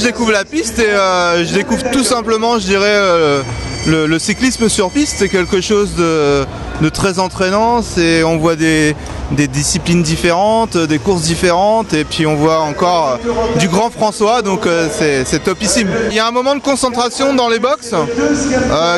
découvre la piste et je découvre tout simplement, je dirais, le cyclisme sur piste. C'est quelque chose de très entraînant. On voit des disciplines différentes, des courses différentes, et puis on voit encore du grand François, donc c'est topissime. Il y a un moment de concentration dans les box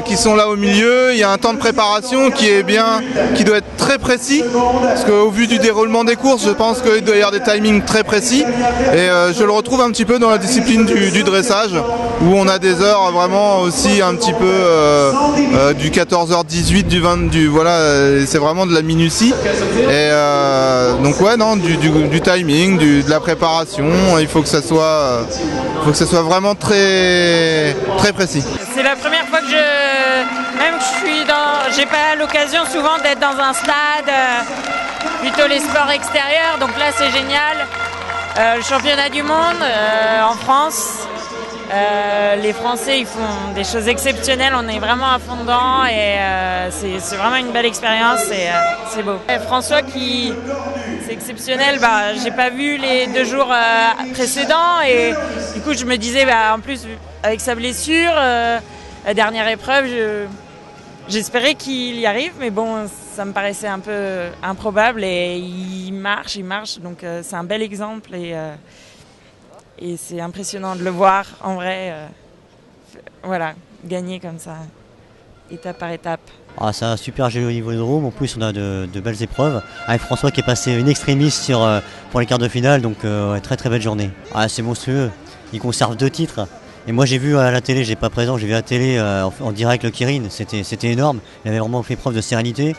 qui sont là au milieu. Il y a un temps de préparation qui doit être très précis, parce qu'au vu du déroulement des courses, je pense qu'il doit y avoir des timings très précis, et je le retrouve un petit peu dans la discipline du dressage, où on a des heures vraiment aussi un petit peu du 14h18, du 20, voilà, c'est vraiment de la minutie. Et donc ouais, non, du timing, de la préparation, il faut que ça soit vraiment très précis. C'est la première fois que j'ai pas l'occasion souvent d'être dans un stade, plutôt les sports extérieurs, donc là c'est génial. Le championnat du monde en France. Les Français ils font des choses exceptionnelles, on est vraiment à fond dedans et c'est vraiment une belle expérience et c'est beau. Et François c'est exceptionnel, j'ai pas vu les 2 jours précédents et du coup je me disais en plus avec sa blessure, la dernière épreuve j'espérais qu'il y arrive, mais bon ça me paraissait un peu improbable et il marche donc c'est un bel exemple et c'est impressionnant de le voir en vrai, voilà, gagner comme ça, étape par étape. Ah, c'est un super joli niveau de roue, en plus on a de belles épreuves, avec François qui est passé une extrémiste pour les quarts de finale, donc très très belle journée. Ah, c'est monstrueux, il conserve 2 titres, et moi j'ai vu à la télé, j'ai pas présent, j'ai vu à la télé en direct le Keirin, c'était énorme, il avait vraiment fait preuve de sérénité.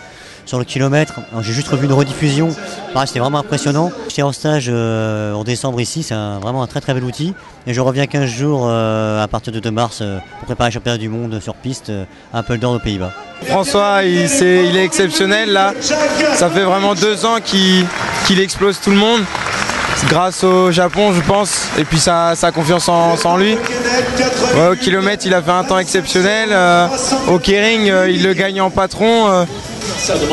Sur le kilomètre, j'ai juste revu une rediffusion, pareil, c'était vraiment impressionnant. J'étais en stage en décembre ici, c'est vraiment un très très bel outil. Et je reviens 15 jours à partir de 2 mars pour préparer le championnat du monde sur piste à Apeldoorn aux Pays-Bas. François, il est exceptionnel là, ça fait vraiment 2 ans qu'il explose tout le monde. Grâce au Japon je pense, et puis sa confiance en lui. Ouais, au kilomètre il a fait un temps exceptionnel, au Keirin il le gagne en patron.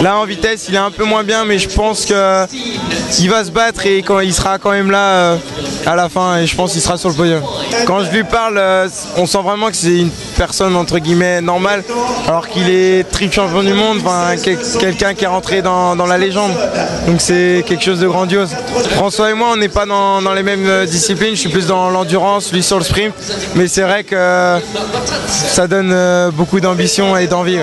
Là en vitesse il est un peu moins bien, mais je pense qu'il va se battre et il sera quand même là à la fin, et je pense qu'il sera sur le podium. Quand je lui parle, on sent vraiment que c'est une personne entre guillemets normale, alors qu'il est triple champion du monde, quelqu'un qui est rentré dans la légende, donc c'est quelque chose de grandiose. François et moi on n'est pas dans les mêmes disciplines, je suis plus dans l'endurance, lui sur le sprint, mais c'est vrai que ça donne beaucoup d'ambition et d'envie.